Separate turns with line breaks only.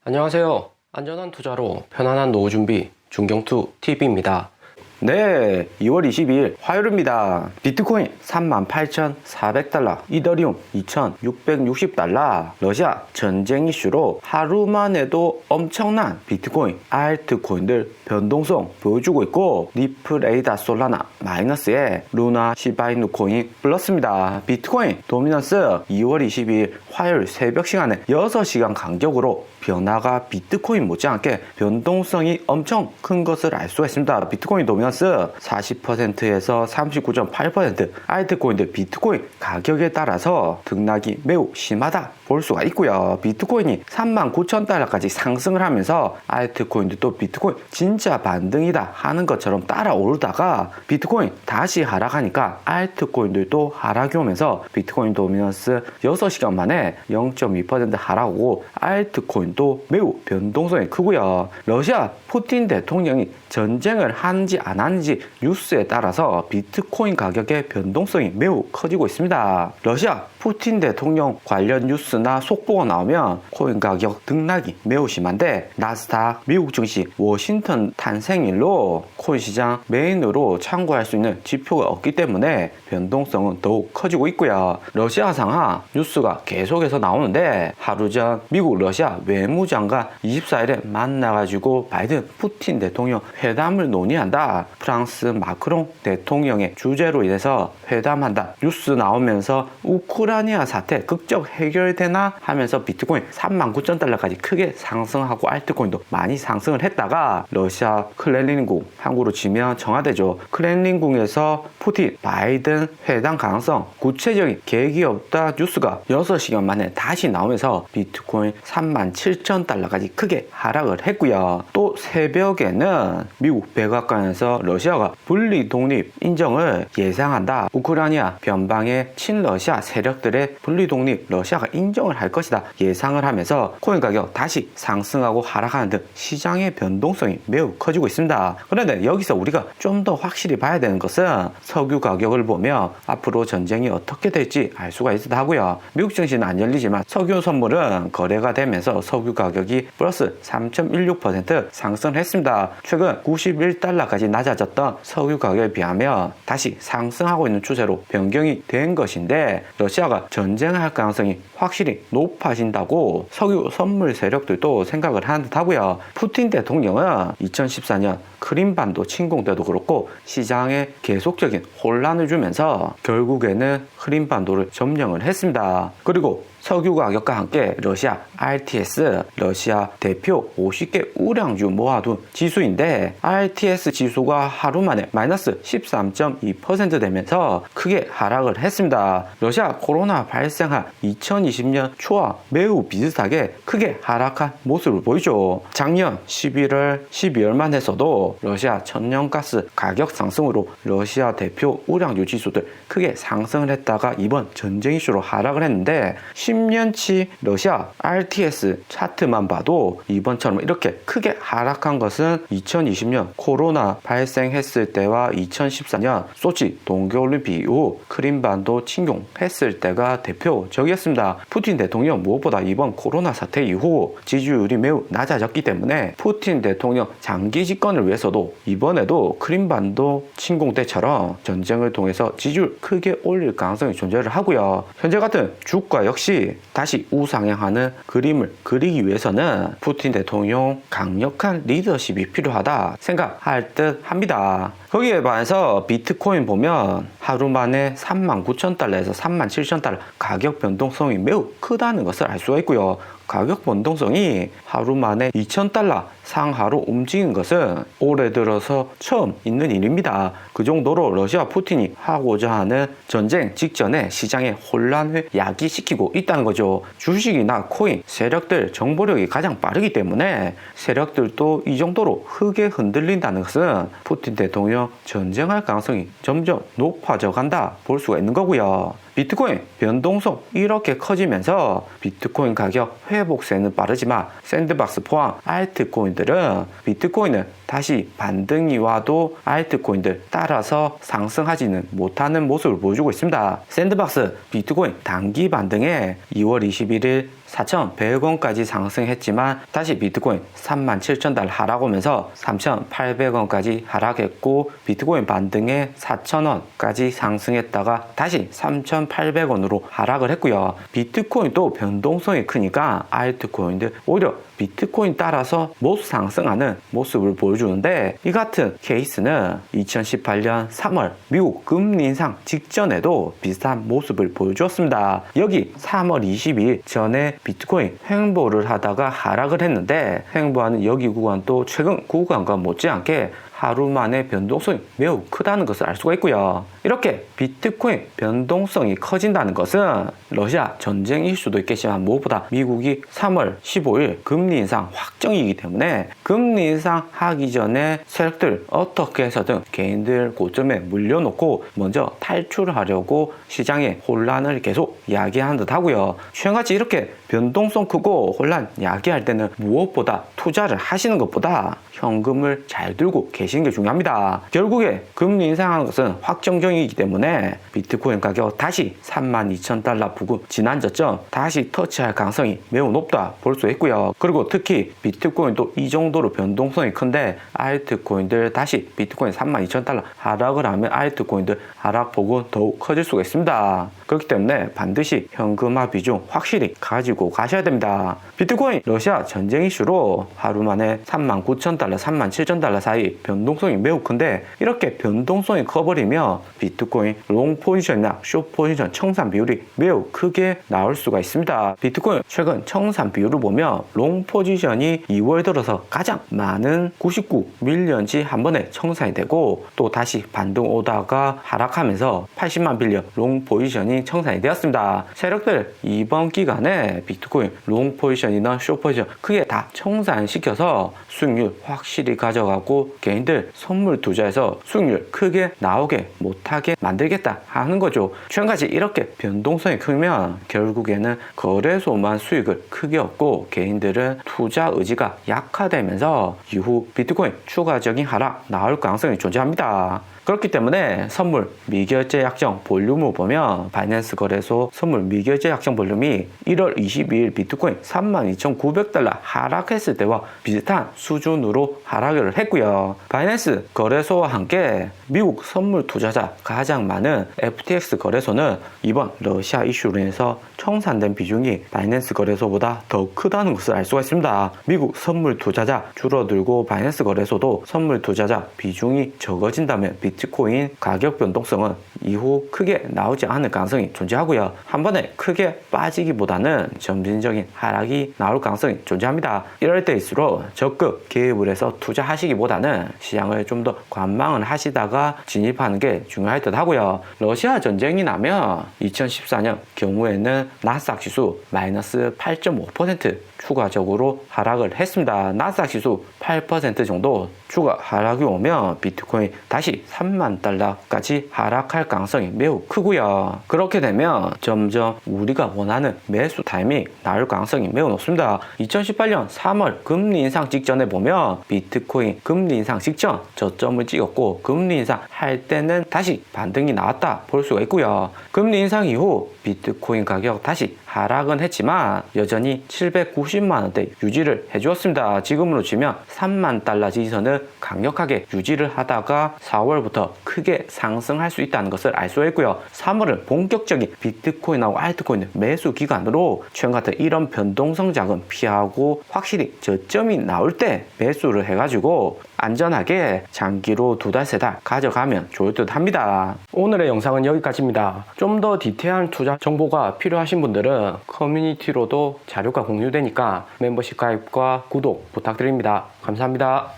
안녕하세요. 안전한 투자로 편안한 노후 준비 중경투 TV입니다.
네, 2월 22일 화요일입니다. 비트코인 38,400달러, 이더리움 2,660달러. 러시아 전쟁 이슈로 하루만 해도 엄청난 비트코인, 알트코인들 변동성 보여주고 있고, 리플, 에이다, 솔라나 마이너스에 루나, 시바이누 코인 플러스입니다. 비트코인 도미넌스 2월 22일 화요일 새벽 시간에 6시간 간격으로 변화가 비트코인 못지않게 변동성이 엄청 큰 것을 알 수가 있습니다. 비트코인 도미넌스 40%에서 39.8%, 알트코인들 비트코인 가격에 따라서 등락이 매우 심하다 볼 수가 있고요. 비트코인이 39,000달러까지 상승을 하면서 알트코인들도 비트코인 진짜 반등이다 하는 것처럼 따라오르다가 비트코인 다시 하락하니까 알트코인들도 하락이 오면서 비트코인 도미넌스 6시간 만에 0.2% 하락하고 알트코인도 매우 변동성이 크고요. 러시아 푸틴 대통령이 전쟁을 하는지 안 하는지 뉴스에 따라서 비트코인 가격의 변동성이 매우 커지고 있습니다. 러시아 푸틴 대통령 관련 뉴스나 속보가 나오면 코인 가격 등락이 매우 심한데, 나스닥 미국 증시 워싱턴 탄생일로 코인 시장 메인으로 참고할 수 있는 지표가 없기 때문에 변동성은 더욱 커지고 있고요. 러시아 상하 뉴스가 계속해서 나오는데, 하루 전 미국 러시아 외무장관 24일에 만나가지고 바이든 푸틴 대통령 회담을 논의한다, 프랑스 마크롱 대통령의 주재로 인해서 회담한다 뉴스 나오면서 우크라이나 사태 극적 해결되나 하면서 비트코인 39,000달러까지 크게 상승하고 알트코인도 많이 상승을 했다가, 러시아 크렘린궁, 한국으로 치면 청와대죠, 크렘린궁에서 푸틴 바이든 회담 가능성 구체적인 계획이 없다 뉴스가 6시간 만에 다시 나오면서 비트코인 37,000달러까지 크게 하락을 했고요. 또 새벽에는 미국 백악관에서 러시아가 분리 독립 인정을 예상한다, 우크라이나 변방의 친러시아 세력들의 분리 독립 러시아가 인정을 할 것이다 예상을 하면서 코인 가격 다시 상승하고 하락하는 등 시장의 변동성이 매우 커지고 있습니다. 그런데 여기서 우리가 좀 더 확실히 봐야 되는 것은 석유 가격을 보면 앞으로 전쟁이 어떻게 될지 알 수가 있다 하고요. 미국 증시는 안 열리지만 석유 선물은 거래가 되면서 석유 가격이 플러스 3.16% 상승했습니다. 최근 91달러까지 낮아졌던 석유 가격에 비하면 다시 상승하고 있는 추세로 변경이 된 것인데, 러시아가 전쟁할 가능성이 확실히 높아진다고 석유 선물 세력들도 생각을 하는 듯 하고요. 푸틴 대통령은 2014년 크림반도 침공 때도 그렇고 시장에 계속적인 혼란을 주면서 결국에는 크림반도를 점령을 했습니다. 그리고 석유 가격과 함께 러시아 RTS, 러시아 대표 50개 우량주 모아둔 지수인데, RTS 지수가 하루 만에 마이너스 13.2% 되면서 크게 하락을 했습니다. 러시아 코로나 발생한 2020년 초와 매우 비슷하게 크게 하락한 모습을 보이죠. 작년 11월, 12월만 해서도 러시아 천연가스 가격 상승으로 러시아 대표 우량주 지수들 크게 상승을 했다가 이번 전쟁 이슈로 하락을 했는데, 10년치 러시아 RTS 차트만 봐도 이번처럼 이렇게 크게 하락한 것은 2020년 코로나 발생했을 때와 2014년 소치 동계올림픽 이후 크림반도 침공했을 때가 대표적이었습니다. 푸틴 대통령 무엇보다 이번 코로나 사태 이후 지지율이 매우 낮아졌기 때문에 푸틴 대통령 장기 집권을 위해서도 이번에도 크림반도 침공 때처럼 전쟁을 통해서 지지율 크게 올릴 가능성이 존재를 하고요. 현재 같은 주가 역시 다시 우상향하는 그림을 그리기 위해서는 푸틴 대통령 강력한 리더십이 필요하다 생각할 듯 합니다. 거기에 반해서 비트코인 보면 하루 만에 39,000달러에서 37,000달러 가격 변동성이 매우 크다는 것을 알 수가 있고요. 가격 변동성이 하루 만에 2,000달러 상하로 움직인 것은 올해 들어서 처음 있는 일입니다. 그 정도로 러시아 푸틴이 하고자 하는 전쟁 직전에 시장의 혼란을 야기시키고 있다는 거죠. 주식이나 코인, 세력들 정보력이 가장 빠르기 때문에 세력들도 이 정도로 크게 흔들린다는 것은 푸틴 대통령 전쟁할 가능성이 점점 높아져 간다 볼 수가 있는 거고요. 비트코인 변동성 이렇게 커지면서 비트코인 가격 회복세는 빠르지만 샌드박스 포함 알트코인들은 비트코인은 다시 반등이 와도 알트코인들 따라서 상승하지는 못하는 모습을 보여주고 있습니다. 샌드박스 비트코인 단기 반등에 2월 21일 4,100원까지 상승했지만 다시 비트코인 37,000달러 하락오면서 3,800원까지 하락했고 비트코인 반등에 4,000원까지 상승했다가 다시 3,800원으로 하락을 했고요. 비트코인도 변동성이 크니까 알트코인들 오히려 비트코인 따라서 못 상승하는 모습을 보여주는데 이 같은 케이스는 2018년 3월 미국 금리 인상 직전에도 비슷한 모습을 보여주었습니다. 여기 3월 22일 전에 비트코인 횡보를 하다가 하락을 했는데 횡보하는 여기 구간도 최근 구간과 못지않게 하루 만에 변동성이 매우 크다는 것을 알 수가 있고요. 이렇게 비트코인 변동성이 커진다는 것은 러시아 전쟁일 수도 있겠지만 무엇보다 미국이 3월 15일 금리 인상 확정이기 때문에 금리 인상하기 전에 세력들 어떻게 해서든 개인들 고점에 물려놓고 먼저 탈출하려고 시장에 혼란을 계속 야기하는 듯 하고요. 최근같이 이렇게 변동성 크고 혼란 야기할 때는 무엇보다 투자를 하시는 것보다 현금을 잘 들고 계시는 게 중요합니다. 결국에 금리 인상하는 것은 확정적이기 때문에 비트코인 가격 다시 32,000달러 부근 지난 저점 다시 터치할 가능성이 매우 높다 볼 수 있고요. 그리고 특히 비트코인도 이 정도로 변동성이 큰데 알트코인들 다시 비트코인 32,000달러 하락을 하면 알트코인들 하락폭은 더욱 커질 수가 있습니다. 그렇기 때문에 반드시 현금화 비중 확실히 가지고 가셔야 됩니다. 비트코인 러시아 전쟁 이슈로 하루 만에 39,000달러, 37,000달러 사이 변동성이 매우 큰데 이렇게 변동성이 커버리면 비트코인 롱 포지션이나 숏 포지션 청산 비율이 매우 크게 나올 수가 있습니다. 비트코인 최근 청산 비율을 보면 롱 포지션이 2월 들어서 가장 많은 99밀리언치 한 번에 청산이 되고 또 다시 반등 오다가 하락하면서 80만 빌리언 롱 포지션이 청산이 되었습니다. 세력들 이번 기간에 비트코인 롱 포지션이나 숏 포지션 크게 다 청산시켜서 수익률 확실히 가져가고 개인들 선물 투자해서 수익률 크게 나오게 못하게 만들겠다 하는 거죠. 최근까지 이렇게 변동성이 크면 결국에는 거래소만 수익을 크게 얻고 개인들은 투자 의지가 약화되면서 이후 비트코인 추가적인 하락 나올 가능성이 존재합니다. 그렇기 때문에 선물 미결제 약정 볼륨을 보면 바이낸스 거래소 선물 미결제 약정 볼륨이 1월 22일 비트코인 32,900달러 하락했을 때와 비슷한 수준으로 하락을 했고요. 바이낸스 거래소와 함께 미국 선물 투자자 가장 많은 FTX 거래소는 이번 러시아 이슈로 인해서 청산된 비중이 바이낸스 거래소보다 더 크다는 것을 알 수가 있습니다. 미국 선물 투자자 줄어들고 바이낸스 거래소도 선물 투자자 비중이 적어진다면 비트코인 가격 변동성은 이후 크게 나오지 않을 가능성이 존재하고요. 한 번에 크게 빠지기보다는 점진적인 하락이 나올 가능성이 존재합니다. 이럴 때일수록 적극 개입을 해서 투자하시기보다는 시장을 좀 더 관망을 하시다가 진입하는 게 중요할 듯 하고요. 러시아 전쟁이 나면 2014년 경우에는 나스닥 지수 마이너스 8.5% 추가적으로 하락을 했습니다. 나스닥 지수 8% 정도 추가 하락이 오면 비트코인 다시 3만 달러까지 하락할 가능성이 매우 크고요. 그렇게 되면 점점 우리가 원하는 매수 타이밍 나올 가능성이 매우 높습니다. 2018년 3월 금리 인상 직전에 보면 비트코인 금리 인상 직전 저점을 찍었고 금리 인상 할 때는 다시 반등이 나왔다 볼 수가 있고요. 금리 인상 이후 비트코인 가격 다시 하락은 했지만 여전히 790만원대 유지를 해주었습니다. 지금으로 치면 3만 달러 지지선을 강력하게 유지를 하다가 4월부터 크게 상승할 수 있다는 것을 알 수 있고요. 3월은 본격적인 비트코인하고 알트코인 매수 기간으로 최근 같은 이런 변동성 자금 피하고 확실히 저점이 나올 때 매수를 해가지고 안전하게 장기로 2달, 3달 가져가면 좋을 듯 합니다.
오늘의 영상은 여기까지입니다. 좀 더 디테일한 투자 정보가 필요하신 분들은 커뮤니티로도 자료가 공유되니까 멤버십 가입과 구독 부탁드립니다. 감사합니다.